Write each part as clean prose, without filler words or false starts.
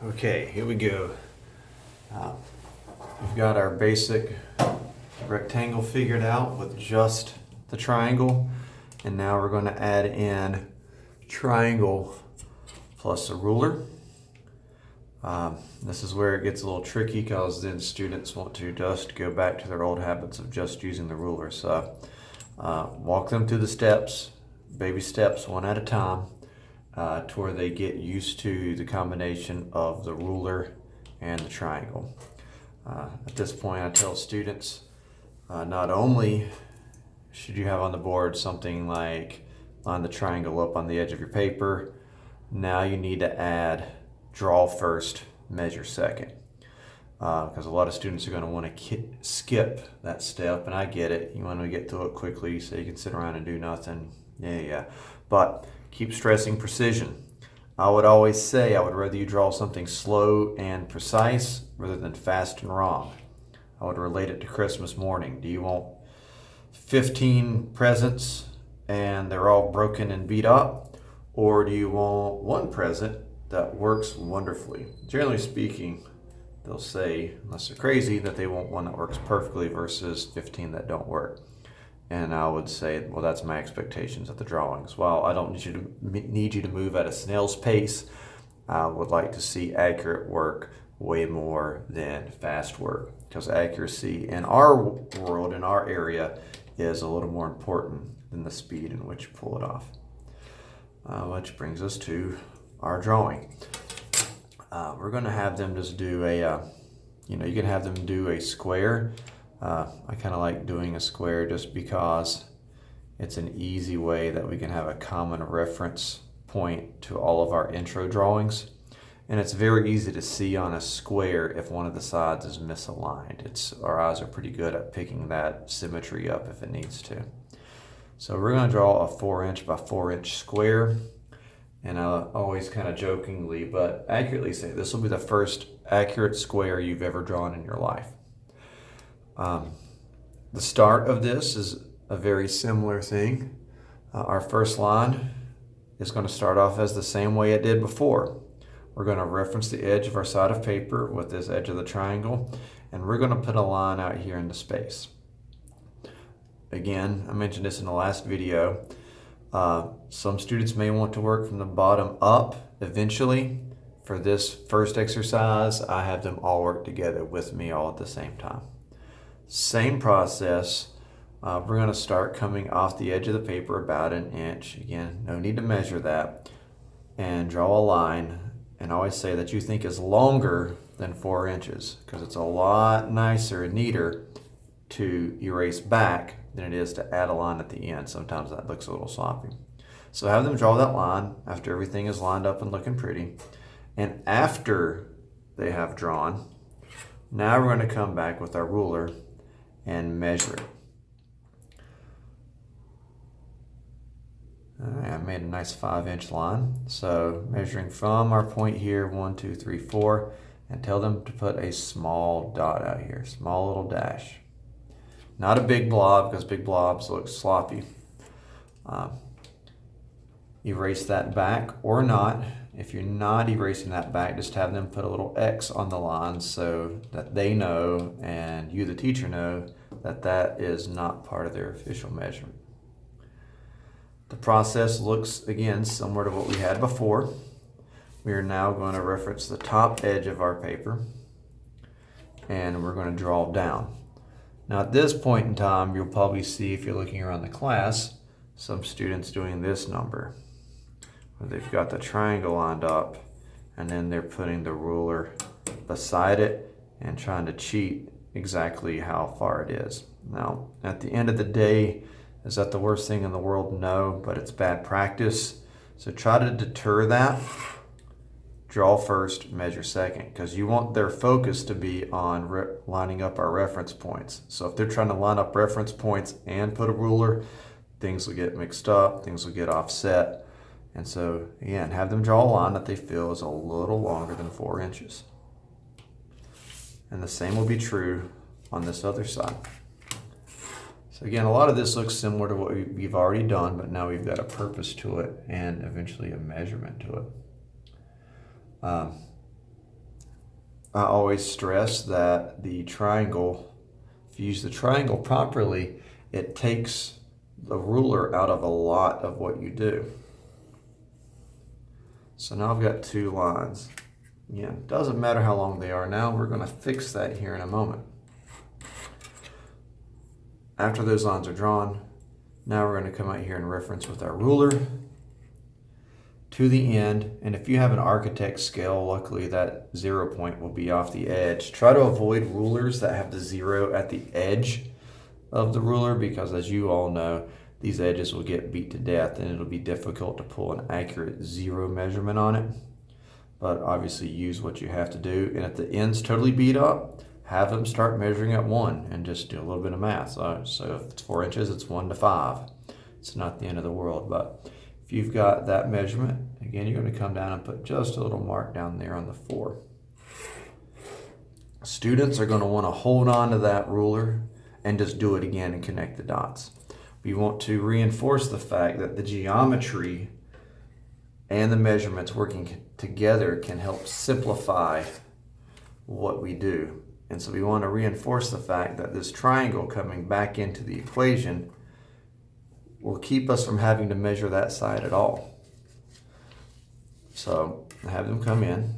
Okay, here we go. We've got our basic rectangle figured out with just the triangle, and now we're going to add in triangle plus a ruler. This is where it gets a little tricky because then students want to just go back to their old habits of just using the ruler. So walk them through the steps, baby steps, one at a time, to where they get used to the combination of the ruler and the triangle. At this point, I tell students, not only should you have on the board something like line the triangle up on the edge of your paper, now you need to add draw first, measure second. Because a lot of students are going to want to skip that step, and I get it. You want to get through it quickly so you can sit around and do nothing. Yeah. But keep stressing precision. I would always say I would rather you draw something slow and precise rather than fast and wrong. I would relate it to Christmas morning. Do you want 15 presents and they're all broken and beat up? Or do you want one present that works wonderfully? Generally speaking, they'll say, unless they're crazy, that they want one that works perfectly versus 15 that don't work. And I would say, well, that's my expectations of the drawings. Well, I don't need you to move at a snail's pace. I would like to see accurate work way more than fast work, because accuracy in our world, in our area, is a little more important than the speed in which you pull it off. Which brings us to our drawing. We're going to have them just do you can have them do a square. I kind of like doing a square just because it's an easy way that we can have a common reference point to all of our intro drawings. And it's very easy to see on a square if one of the sides is misaligned. Our eyes are pretty good at picking that symmetry up if it needs to. So we're going to draw a 4" by 4" square. And I always kind of jokingly but accurately say this will be the first accurate square you've ever drawn in your life. The start of this is a very similar thing. Our first line is going to start off as the same way it did before. We're going to reference the edge of our side of paper with this edge of the triangle, and we're going to put a line out here into space. Again, I mentioned this in the last video. Some students may want to work from the bottom up eventually. For this first exercise, I have them all work together with me all at the same time. Same process. We're going to start coming off the edge of the paper about 1 inch. Again, no need to measure that. And draw a line. And I always say that you think is longer than 4 inches, because it's a lot nicer and neater to erase back than it is to add a line at the end. Sometimes that looks a little sloppy. So have them draw that line after everything is lined up and looking pretty. And after they have drawn, now we're going to come back with our ruler and measure it. All right, I made a nice 5" line. So measuring from our point here, 1, 2, 3, 4, and tell them to put a small dot out here, small little dash. Not a big blob, because big blobs look sloppy. Erase that back or not. If you're not erasing that back, just have them put a little X on the line so that they know and you, the teacher, know that that is not part of their official measurement. The process looks, again, similar to what we had before. We are now going to reference the top edge of our paper, and we're going to draw down. Now at this point in time, you'll probably see, if you're looking around the class, some students doing this number, where they've got the triangle lined up, and then they're putting the ruler beside it and trying to cheat exactly how far it is. Now, at the end of the day, is that the worst thing in the world? No, but it's bad practice. So try to deter that. Draw first, measure second, because you want their focus to be on lining up our reference points. So if they're trying to line up reference points and put a ruler, things will get mixed up, things will get offset. And so, again, have them draw a line that they feel is a little longer than 4 inches. And the same will be true on this other side. So again, a lot of this looks similar to what we've already done, but now we've got a purpose to it and eventually a measurement to it. I always stress that the triangle, if you use the triangle properly, it takes the ruler out of a lot of what you do. So now I've got 2 lines. Again, doesn't matter how long they are. Now we're going to fix that here in a moment. After those lines are drawn, now we're going to come out here and reference with our ruler to the end. And if you have an architect scale, luckily that 0 point will be off the edge. Try to avoid rulers that have the 0 at the edge of the ruler, because as you all know, these edges will get beat to death and it'll be difficult to pull an accurate 0 measurement on it. But obviously use what you have to do. And if the end's totally beat up, have them start measuring at 1 and just do a little bit of math. So if it's 4 inches, it's 1 to 5. It's not the end of the world. But if you've got that measurement, again, you're going to come down and put just a little mark down there on the 4. Students are going to want to hold on to that ruler and just do it again and connect the dots. We want to reinforce the fact that the geometry and the measurements working together can help simplify what we do. And so we want to reinforce the fact that this triangle coming back into the equation will keep us from having to measure that side at all. So have them come in.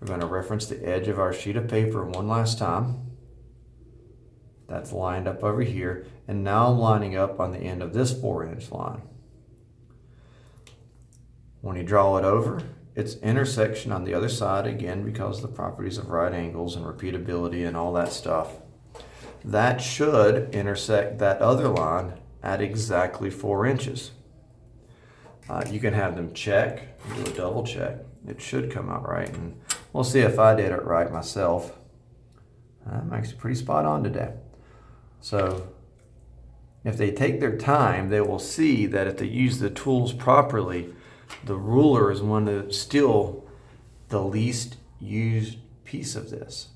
We're going to reference the edge of our sheet of paper one last time. That's lined up over here. And now I'm lining up on the end of this 4-inch line. When you draw it over, its intersection on the other side, again, because of the properties of right angles and repeatability and all that stuff, that should intersect that other line at exactly 4 inches. You can have them check, do a double check. It should come out right, and we'll see if I did it right myself. I'm actually pretty spot on today. So if they take their time, they will see that if they use the tools properly, the ruler is still the least used piece of this.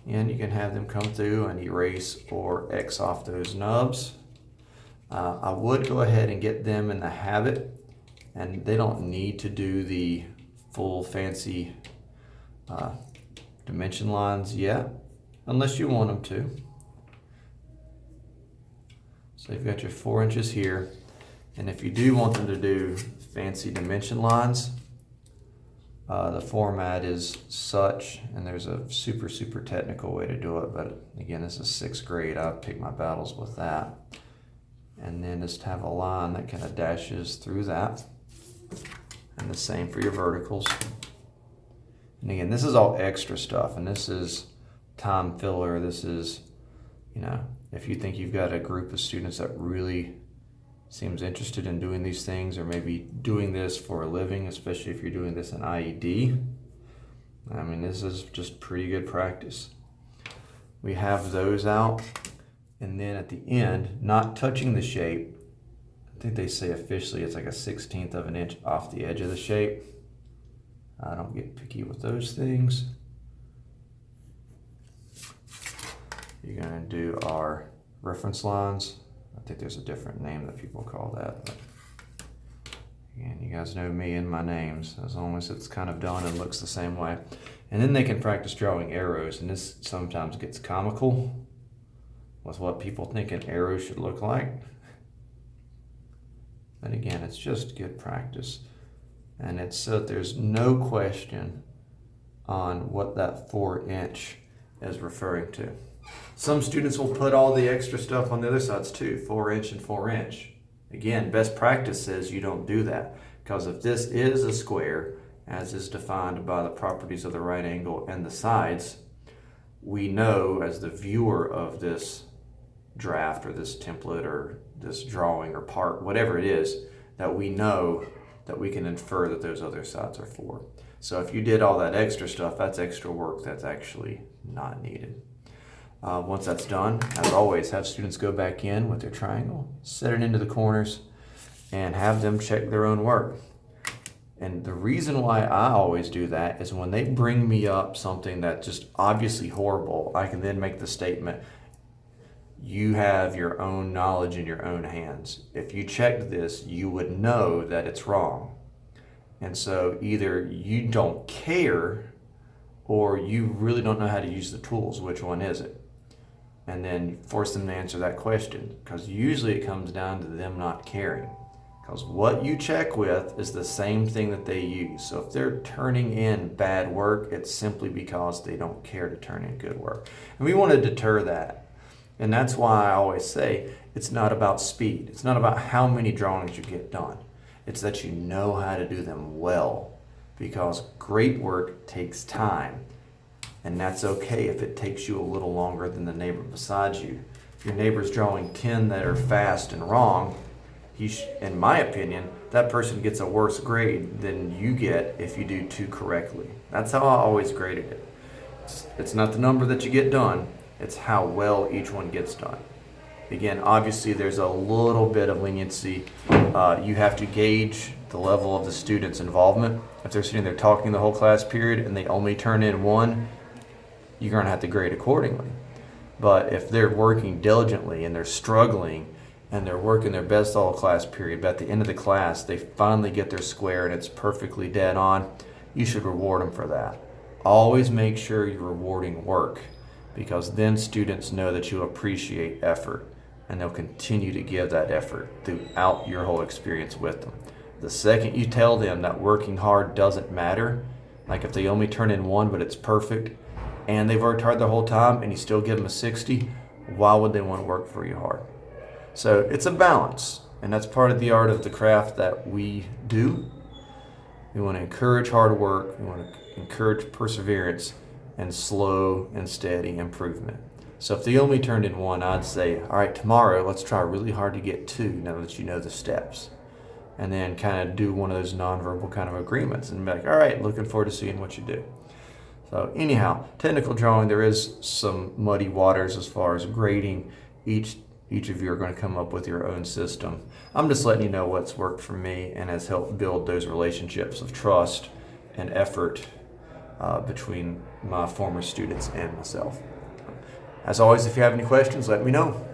And you can have them come through and erase or X off those nubs. I would go ahead and get them in the habit, and they don't need to do the full fancy dimension lines yet, unless you want them to. So you've got your 4 inches here. And if you do want them to do fancy dimension lines, the format is such, and there's a super technical way to do it, but again, this is 6th grade. I pick my battles with that. And then just have a line that kind of dashes through that. And the same for your verticals. And again, this is all extra stuff, and this is time filler. This is, if you think you've got a group of students that really seems interested in doing these things, or maybe doing this for a living, especially if you're doing this in IED, I mean, this is just pretty good practice. We have those out, and then at the end, not touching the shape, I think they say officially it's like a 1/16 of an inch off the edge of the shape. I don't get picky with those things. You're going to do our reference lines. I think there's a different name that people call that. But again, you guys know me and my names, as long as it's kind of done and looks the same way. And then they can practice drawing arrows, and this sometimes gets comical with what people think an arrow should look like. But again, it's just good practice. And it's so that there's no question on what that 4-inch is referring to. Some students will put all the extra stuff on the other sides too, 4-inch and 4-inch. Again, best practice says you don't do that, because if this is a square, as is defined by the properties of the right angle and the sides, we know as the viewer of this draft or this template or this drawing or part, whatever it is, that we know that we can infer that those other sides are 4. So if you did all that extra stuff, that's extra work that's actually not needed. Once that's done, as always, have students go back in with their triangle, set it into the corners, and have them check their own work. And the reason why I always do that is when they bring me up something that's just obviously horrible, I can then make the statement, you have your own knowledge in your own hands. If you checked this, you would know that it's wrong. And so either you don't care, or you really don't know how to use the tools. Which one is it? And then force them to answer that question, because usually it comes down to them not caring. Because what you check with is the same thing that they use. So if they're turning in bad work, it's simply because they don't care to turn in good work. And we want to deter that. And that's why I always say it's not about speed. It's not about how many drawings you get done. It's that you know how to do them well, because great work takes time. And that's okay if it takes you a little longer than the neighbor beside you. If your neighbor's drawing 10 that are fast and wrong, in my opinion, that person gets a worse grade than you get if you do 2 correctly. That's how I always graded it. It's not the number that you get done, it's how well each one gets done. Again, obviously there's a little bit of leniency. You have to gauge the level of the student's involvement. If they're sitting there talking the whole class period and they only turn in 1, you're going to have to grade accordingly. But if they're working diligently and they're struggling and they're working their best all class period, but at the end of the class they finally get their square and it's perfectly dead on, you should reward them for that. Always make sure you're rewarding work, because then students know that you appreciate effort and they'll continue to give that effort throughout your whole experience with them. The second you tell them that working hard doesn't matter, like if they only turn in 1 but it's perfect, and they've worked hard the whole time and you still give them a 60, why would they want to work for you hard? So it's a balance, and that's part of the art of the craft that we do. We want to encourage hard work, we want to encourage perseverance, and slow and steady improvement. So if they only turned in 1, I'd say, all right, tomorrow let's try really hard to get 2 now that you know the steps. And then kind of do one of those nonverbal kind of agreements and be like, all right, looking forward to seeing what you do. So anyhow, technical drawing, there is some muddy waters as far as grading. Each of you are going to come up with your own system. I'm just letting you know what's worked for me and has helped build those relationships of trust and effort between my former students and myself. As always, if you have any questions, let me know.